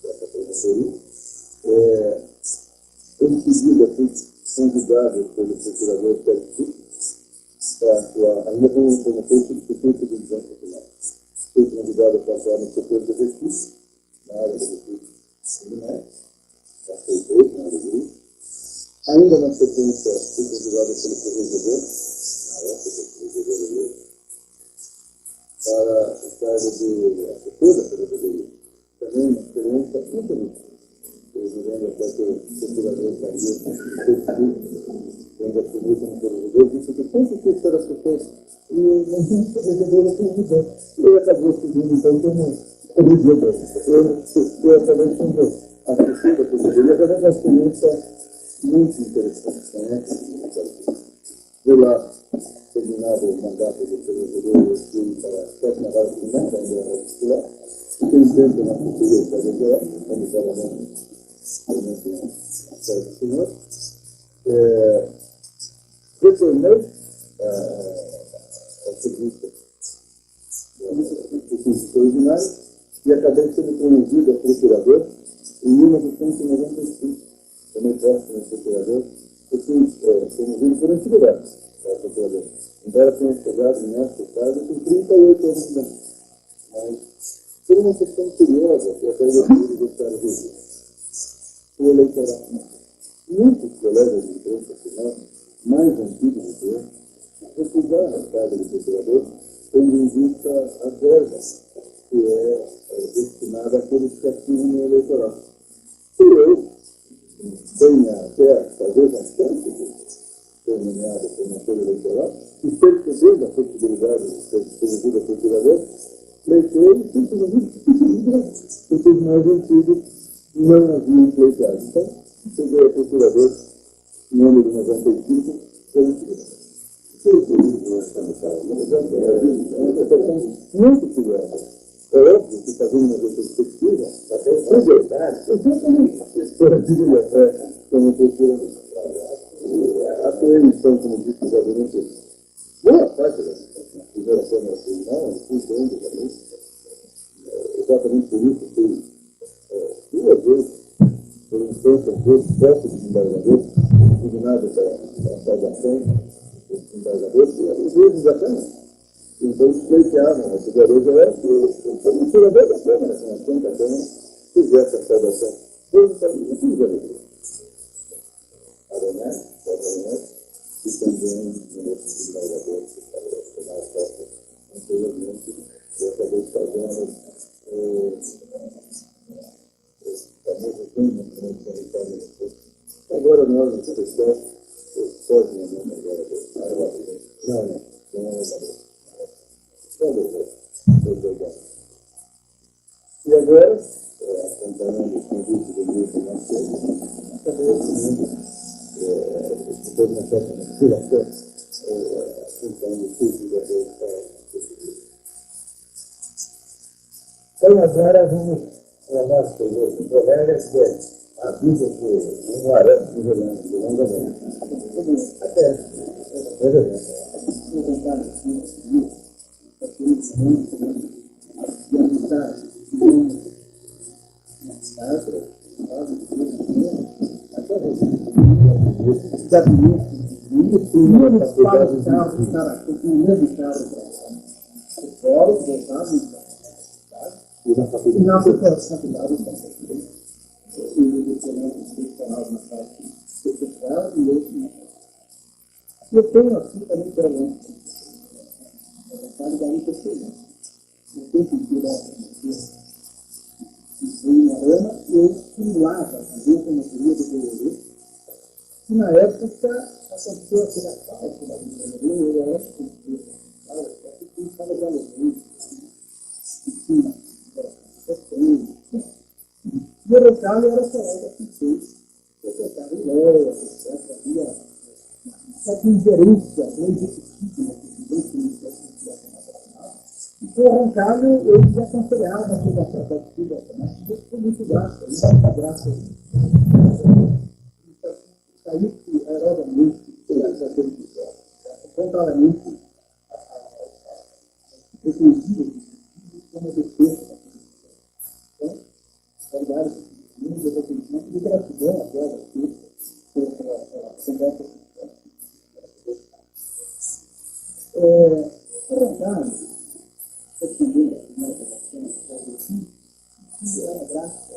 C: essa promotoria. Em seguida, fui convidado pelo procurador Sérgio Chico para atuar ainda como promotor substituto do Banco Popular. Fui convidado para atuar no setor de recursos, na área de recursos criminais. frequência supervisada pelo corregedor, na época, o corregedor mesmo, para o cargo de assessor da corregedoria. Também uma experiência muito bonita. Eu me lembro até que o procurador saiu, quando assumiu como corregedor, disse que sempre quis ser assessor e não tinha corregedor a corregedor. E ele acabou seguindo, então, como corregedor. Eu acabei sendo assessor da corregedoria, mas é uma experiência muito interessante, né? Eu lá, terminado o mandato do corregedor, eu fui para a sétima vara criminal, da União Popular, e tenho tempo na Conselheira de Corregedoria, onde trabalhamos realmente na série do senhor. Retornei ao serviço extraordinário e acabei sendo promovido a procurador em 1995. Também próximo ao procurador, eu fui promovido por antiguidade ao procurador. Embora tenha chegado nessa casa com 38 anos de idade. Mas, por uma questão curiosa, que até eu gostaria de deixar o registro, o eleitoral. Muitos colegas de imprensa final, mais antigos do que eu, recusaram a carga de procurador, tendo em vista a verba que é destinada àqueles que ativam no eleitoral. E eu tenho até, talvez, a chance de ser nomeado por uma coisa eleitoral, e percebendo a possibilidade de ser promovido a procurador, pleitei e simplesmente porque os mais antigos não haviam pleitado. Então, cheguei a procurador no ano de 95, pela antiguidade. Muito curiosa. É óbvio que fazendo uma retrospectiva, até é verdade, exatamente, como procurador. A sua emissão, como disse o gabinete, boa parte da primeira Câmara Criminal, eu fui dando também, exatamente por isso, fui duas vezes, por um tempo, posto de embargador, designado para a salvação dos embargadores, e às vezes até então, pleiteavam a procurador-geral que o procurador da Câmara, com a Santa Câmara, fizesse a saudação. Eu fiz a alegria. Aranhar, e também no outro embargador, que estava relacionado ao anteriormente, eu acabei fazendo o famoso tema que nós estamos fazendo. Agora, nós, no especial, pode me mandar agora. Não é e agora, acompanhando o convite do grupo nacional, acabei assumindo depois uma certa inspiração, acompanhando o curso da Então, agora vamos falar sobre os colegas que a vida foi um arame de longa até é verdade. Eu tenho aqui também para mim. Daí que eu sei. Eu tenho que tirar uma rama e eu estimulava a fazer como eu queria desenvolver. E na época, aconteceu aquela falta da desenvolvimento, eu era eu estava de alegria. E o recado era colega que fez. Eu tocava em Léo, havia essa ingerência legítima e foi arrancado, eu desaconselhava a partida, mas foi muito graça, muita graça. Saiu aerodamente, contrariamente, exclusivo, como defesa. Então, verdade, muito reconhecimento de gratidão agora aqui, pela conversa. Arrancado, a primeira votação, que era graça.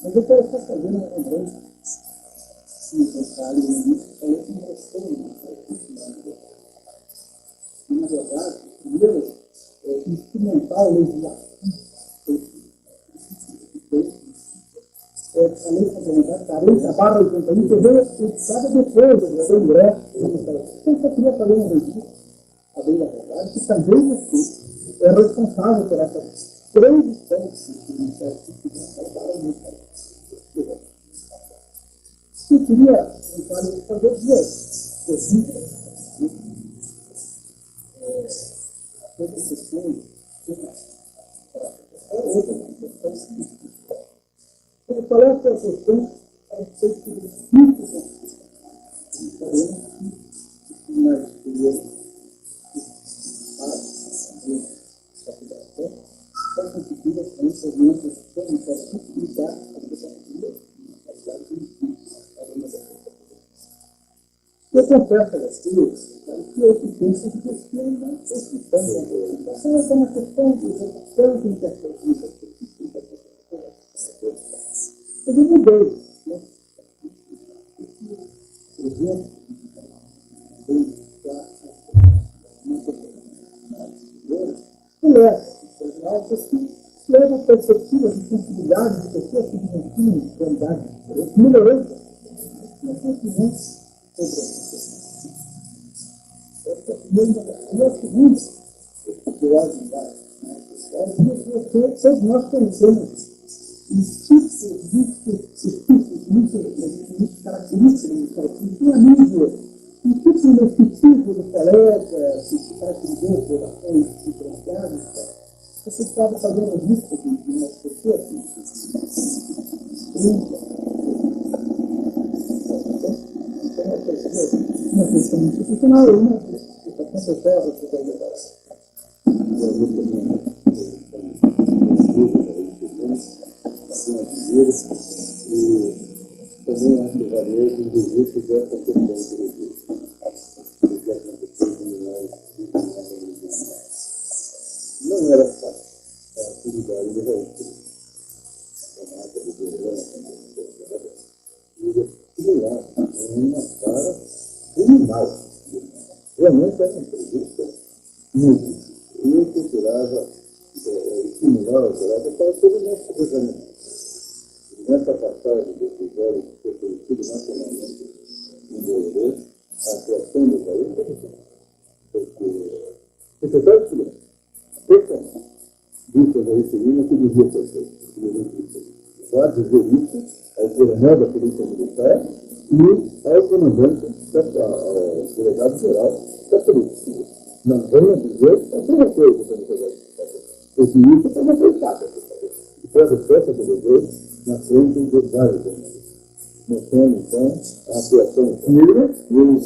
E: Mas eu quero só fazer uma lembrança um detalhe nisso, é uma questão e, na verdade, primeiro, instrumental legislativo, a lei complementar 40/81, que veio editada depois do Congresso. Então, eu queria fazer um registro, a bem da verdade, que também você é responsável por essas três instâncias que o Ministério Público para o Ministério. Eu queria fazer duas perguntas. Todas as questões, outra questão. Qual é a sua questão a respeito do espírito mais superior para conseguir as transformações para simplificar a educação. Eu confesso a vocês que eu penso que você ainda é questão. Essa é uma questão de educação que interpretativa. Eu não mudei. Por exemplo, que leva a perspectiva de sensibilidade de pessoas que vivenciam de qualidade melhorando. Mas não é o seguinte, todos nós conhecemos os tipos muito característicos que tem a mídia, o tipo de mesticismo do colega, que se caracterizou por relações diferenciadas. Você estava fazendo a lista de umas pessoas uma questão institucional e uma questão social que você vai e também acho que varia do jeito dessa questão do não era fácil a atividade do resto. Uma cara criminal. Realmente era uma entrevista muito. Eu procurava estimular o colega para todo o nosso organização. Nessa passagem do episódio que foi conhecido nacionalmente envolver a atuação do país, porque o secretário de Segurança, disse a Referina que devia ser feito. Vai dizer isso ao coronel da Polícia Militar e ao comandante, ao delegado-geral da Polícia. Não venha dizer a mesma coisa que eu não porque isso é uma coitada. E pode ser essa dever na frente do vários anos. Mostrando, então, a atuação firme e o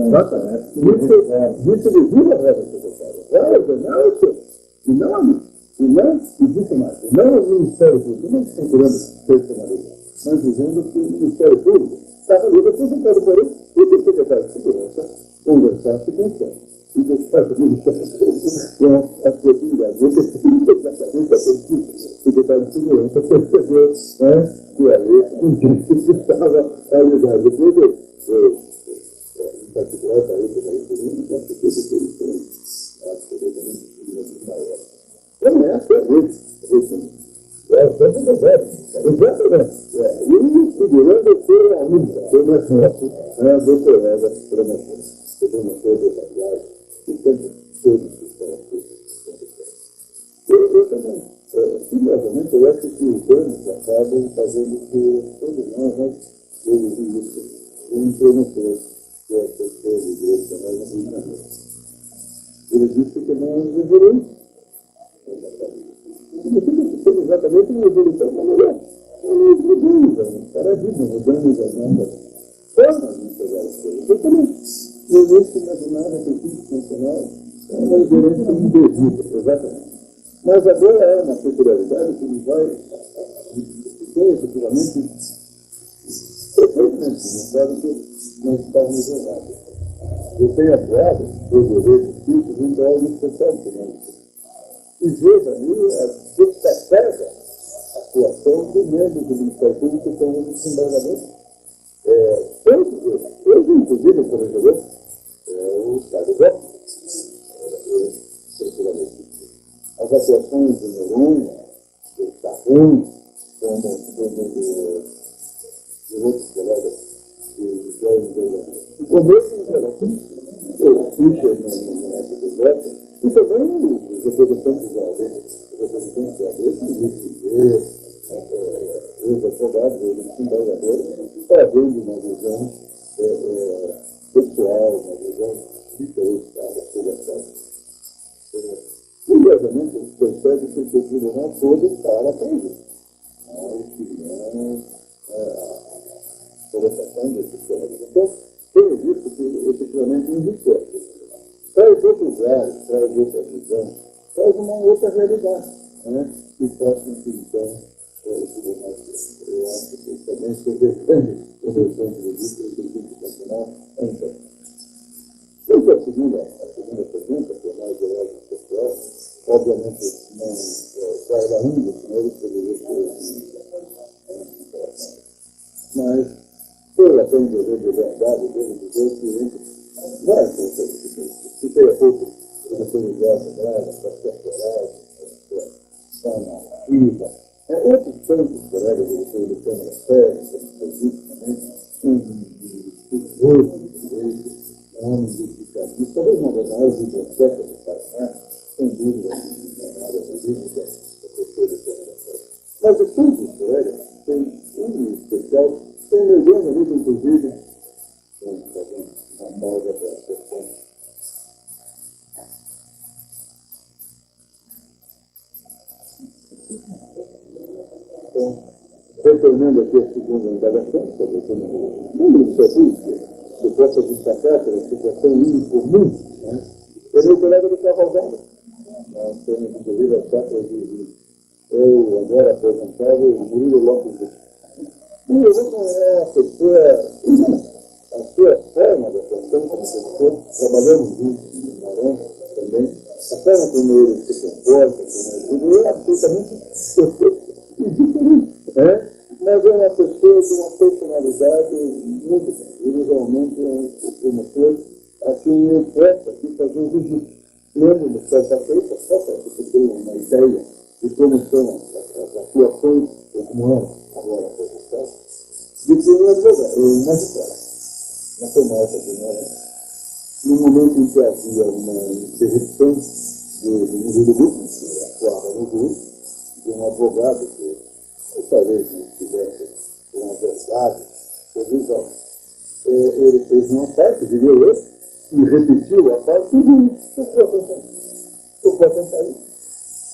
E: exatamente. Isso ele vira a regra secretária. E não a mim. E não, existe mais. E não o Ministério Público, não estão querendo personalizar, mas dizendo que o Ministério Público estava ali representado por ele e que o secretário de Segurança conversasse com o chefe. E deixar o Ministério com a possibilidade de exatamente a pesquisa. O secretário de Segurança percebeu que ali estava a unidade. Depois em particular, para ele, não se fez o que ele absolutamente maior. Essa é a vez. Exatamente. E segurando o seu aluno, do colega promotor. O promotor da viagem, que sempre todos estão aqui. Eu também, curiosamente, eu acho que os anos acabam fazendo que todos nós, eu vi isso, um promotor, que é a pessoa de igreja da Nova Brincadeira. Ele disse que não deveria. Exatamente uma evolução da mulher. Nós mudamos, paradigma, mudamos as nossas formas de pegar as coisas. Eu também, no início, imaginava que o físico funcional era uma diferença indevida, exatamente. Mas agora é uma peculiaridade que nos vai ser efetivamente perfeitamente demonstrado que nós estávamos errados. Eu tenho atuado, eu devejo espíritos em prol do especial econômico. E vejo ali a destacadas a atuação dos membros do Ministério Público que são os desembargadores. Todos eles, inclusive o corregedor, o Carlos Gomes, as atuações do Noronha, do Sarrum, como de outros colegas do começo do relação, eu puxa na biblioteca, e também os representantes da vez, os advogados, os desembargadores, trazendo uma visão pessoal, uma visão diferente da população. Curiosamente, eles percebem que o tribunal todo para aprender. Mas não a colocação desses colegas. Então, tenho visto que efetivamente indicou. Traz outros áreas, traz outra visão, traz uma outra realidade, né? Que possa, então, o tribunal. Eu acho que também se defende o exemplo do Instituto Nacional. Então, a segunda pergunta, que é mais geral do pessoal, obviamente não sai da índia, senão ele poderia ser mas, pela bem de verdade, devo dizer que vai ser se tem a pouco de autoridade grave, para ser coragem, para na vida, outros tantos colegas do Câmara Técnica, homens dedicadíssimos, talvez uma das maiores bibliotecas do Paraná, sem dúvida, na área jurídica, a professora do Câmara Técnica. Mas de todos os colegas, tem um especial, tem meu grande amigo, inclusive, uma moda para a questão. Então, retornando aqui a segunda indagação, sobre o Ministério que possa destacar pela situação incomum, né? É meu colega do Cavalgado. Nós temos, inclusive, a safra de eu, agora aposentado, Murilo Lopes. E eu não é a pessoa, a sua forma de atuação como pessoa, trabalhamos juntos no Marão também, a forma como ele se comporta, como ele é absolutamente perfeito e diferente, né? Mas é uma pessoa de uma personalidade muito grande. Ele realmente é um promotor a quem eu posso aqui fazer um registro. Lembro-me, certa feita, só para você ter uma ideia de como são as atuações, como é agora a posição, de que um advogado, um magistrado, na Tomata de Nora, no momento em que havia uma interrupção do Murilo Guto, que atuava no grupo, de um advogado que talvez não tivesse uma verdade, provisão. Ele fez uma parte, diria eu, e repetiu a parte do juiz. Eu vou tentar isso.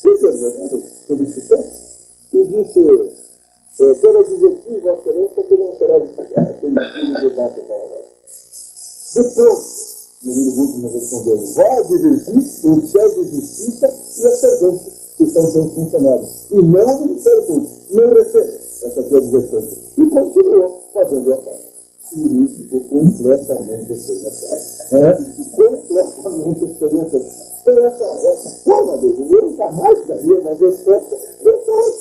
E: Fica verdade, solicitante, e disse, pela divertir, Vossa Excelência, que não será destacado, aquele debate para lá. Depois, o Murilo Guto me respondeu, vá advertir o chefe de justiça e a servente, que são seus funcionários, e não o Ministério Público, não recebe essa sua advertência. E continuou fazendo a parte. E isso ficou completamente experimentado. Completamente experimentado. Então, essa forma dele, ele jamais daria uma resposta depois.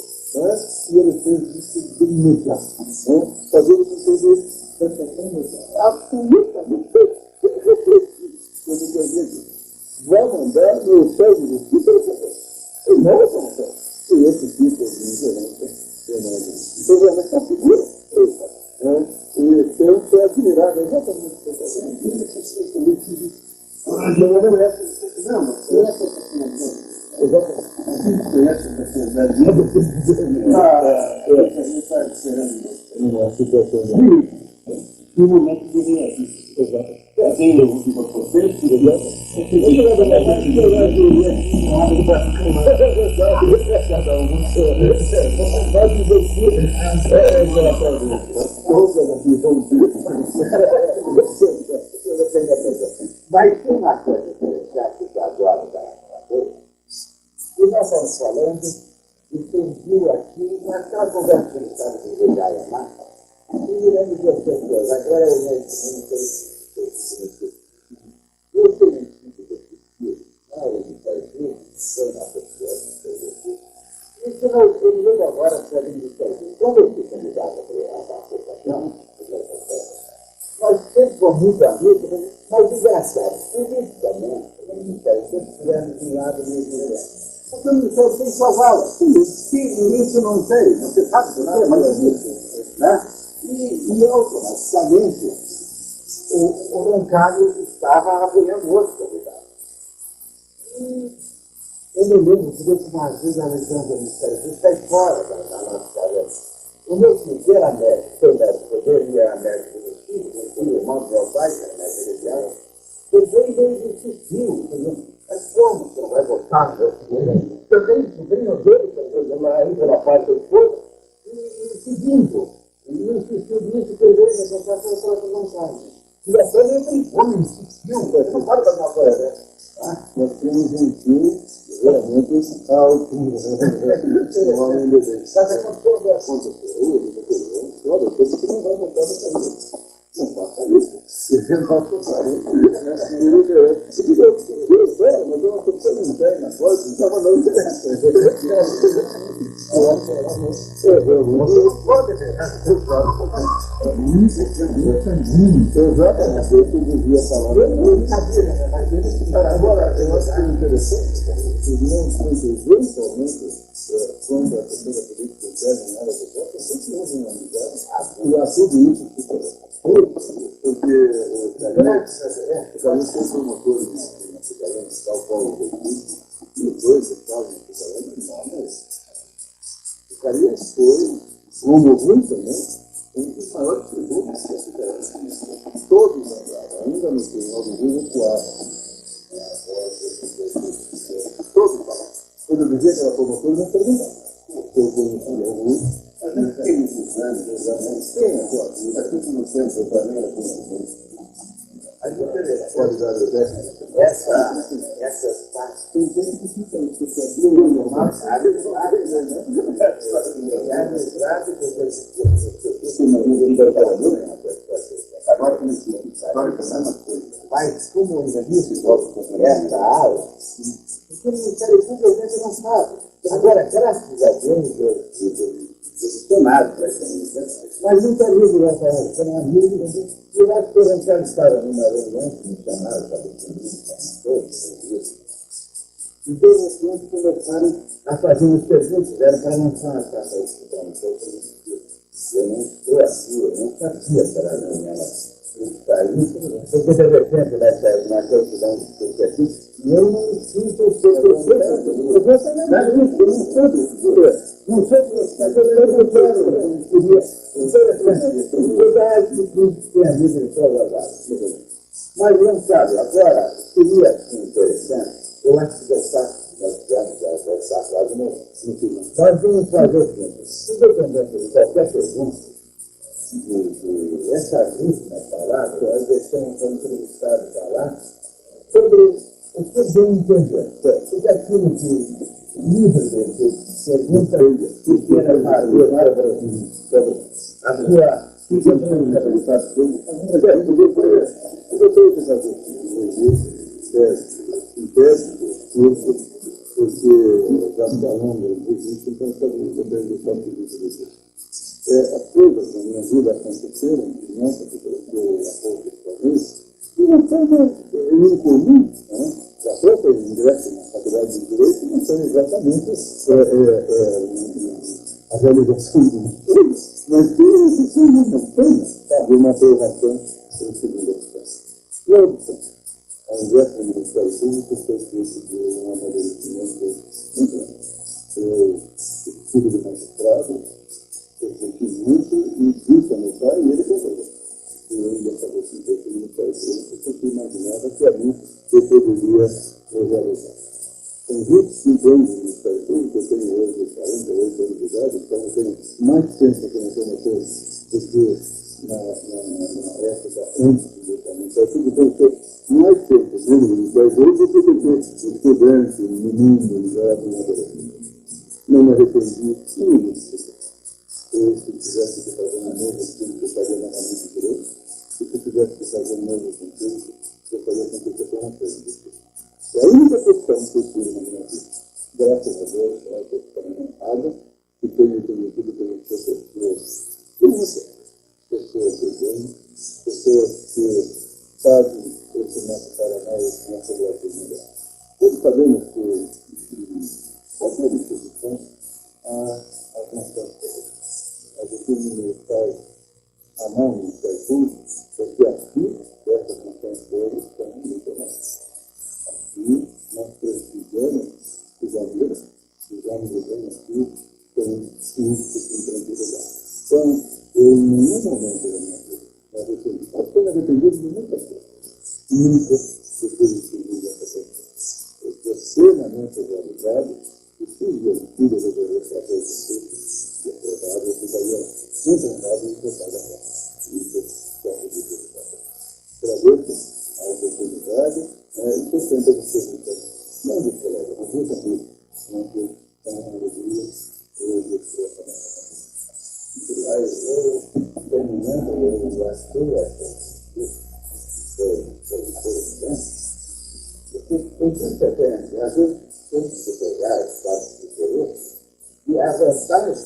E: E ele fez isso de imediato. Fazendo com que ele absolutamente vai mandar no céu de justiça e não vai mandar. E esse tipo de ingerência então realmente está seguro. E eu estou admirado exatamente por essa não é essa. Não, mas é essa. Exatamente. É uma situação no momento do realismo. Exato. Tem uma potência, cada um vai divertir. Mas tem uma coisa interessante que agora e nós estamos falando e surgiu aqui naquela conversa que estamos em Jaiamá, e me lembro de outras coisas. Agora eu não sei eu lembro agora para a administração. Quando eu fui candidato à associação, nós sempre fomos muito amigos, mas engraçado, politicamente, o Ministério sempre tivemos de um lado e do outro. Porque o Ministério tem sua vala. Isso não sei, você sabe que não é, mas é isso. Né? E automaticamente, o Roncalho estava apoiando outro candidato. E eu me lembro que desse uma vez a eleição do Ministério Público sai fora da nossa cabeça. O meu filho era médico, foi médico, ele era médico do Chile, o irmão do meu pai, que era médico religião, também veio insistiu, mas como você vai votar no meu filho? Também sobrinho dele, aí pela parte do povo, e seguindo, ele insistiu nisso, que ele veio me votar pela própria vontade. E até ele brigou, insistiu, não sabe da minha coisa, né?
C: Nós temos um tio realmente alto. O homem de Deus.
E: Mas aconteceu a
C: Aconteceu, olha, coisa que não vai voltar no caminho. Não faça isso. Você não vai fazer isso. Mas é uma pessoa interna, pode, não estava não interessa. Você não pode ver. Exatamente, eu devia falar. Agora, eu acho que é interessante, que não eventualmente, quando a questão da política interna na área do voto, sempre houve uma amizade, e a tudo isso fica porque o Calhão foi promotor na Cidadã, tal qual o Rodrigo, e os dois estavam na Cidadã, mas o Calhão foi, promovido também, um dos maiores tributos da Cidadã. Todos lembravam, ainda no final do dia, todos falavam. Quando eu dizia que era promotor, não perguntava. Eu conhecia o Rui, mas não tem muitos anos, exatamente. Tem a sua vida, tudo no centro também era conhecimento. Aí você vê, qualidade técnica. Essas partes. Tem gente que fica no especialismo normal, sabe? Agora comecei. Agora que é a mesma coisa. Mas como eu ainda disse, essa aula, porque o Ministério Público a gente não sabe. Agora, graças a Deus, eu estou nada para isso. Mas muita gente vai falar, você não é amigo, e eu acho que eu não quero estar numa reunião que me chamaram para isso. E de repente começaram a fazer umas perguntas, era para lançar a carta de estudante. Eu não estou aqui, eu não sabia que era a reunião. Porque de repente, na questão do aqui, eu não sinto o seu processo. Eu vou saber nada disso, eu não sei. Não sei mas eu queria. Interessante. Eu já acho que tem a vida de todas as. Mas não sabe, agora, seria interessante, eu acho que nós vamos fazer o seguinte, se dependendo de qualquer pergunta, essa última palavra, nós deixamos o entrevistado falar sobre o que bem entender. Porque aquilo que livre de pergunta que era fazer sobre a sua responsabilidade. Eu tenho que fazer porque já está longo, então depende do ponto de vista. As coisas na minha vida aconteceram, criança que cresceu há poucos países, e uma coisa incomum, né? Da própria ingresso na faculdade de Direito, não são exatamente a realização de um sonho, mas tem esse sonho momentâneo de uma aprovação em segunda instância. E a opção, ao ingresso no Ministério Público, foi feito de um amadurecimento muito grande. Eu tive de magistrado, eu senti muito e disse a meu pai, e ele concordou. Eu ainda fazer 50 Ministério Público, porque eu imaginava que ali eu poderia realizar. Com 25 anos de Ministério Público, eu tenho hoje 48 anos de idade, então eu tenho mais tempo que eu tenho do que na época antes do Ministério Público. Então, eu tenho mais tempo dentro do Ministério Público do que eu tenho estudante, menino, jovem, não me arrependi de nenhum. Eu, se tivesse que fazer um novo curso, eu faria novamente direito. Se eu tivesse que fazer um novo concurso, eu faria concurso com uma coisa. É a única questão que eu tive na minha vida. Graças a Deus, ela foi
E: água, que foi introduzido pelos professores. Pessoas brilhantes, pessoas que fazem esse nosso Paraná e esse nosso Brasil. Todos sabemos que qualquer instituição há constância. Mas o que me faz amar o Ministério Público é que aqui, essa constância deles está muito mais. Aqui nós precisamos de janeiro, aqui tem índice de tranquilidade. Então, eu, em nenhum momento da minha vida, nós apenas dependemos de muita coisa. Nunca depois de seguir essa questão. Eu estou plenamente realizado e se eu filho resolver fazer isso, é provável, eu ficaria com vontade de botar a mão. Isso é o que eu faço. Agradeço a oportunidade e estou sempre à disposição. Não de colega, mas meus amigos, que estão na alegria, eu estou terminando, eu achei existe até, às vezes, tem que pegar espaços de interesse e a vantagem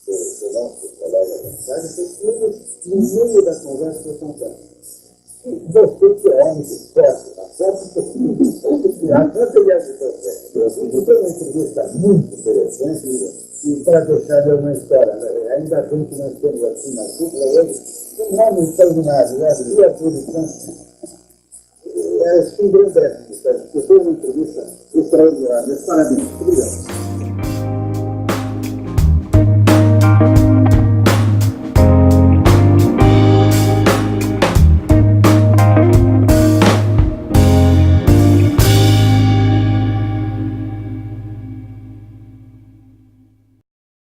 E: do nosso trabalho avançado é que eles, no meio da conversa, estão falando. Você que é homem de foto, a foto que a foto ele é de foto. Foi uma entrevista muito interessante e para deixar uma história, ainda bem que nós temos aqui na cúpula hoje um homem extraordinário, e a posição é um grande porque foi uma entrevista extraordinária. Parabéns. Obrigado.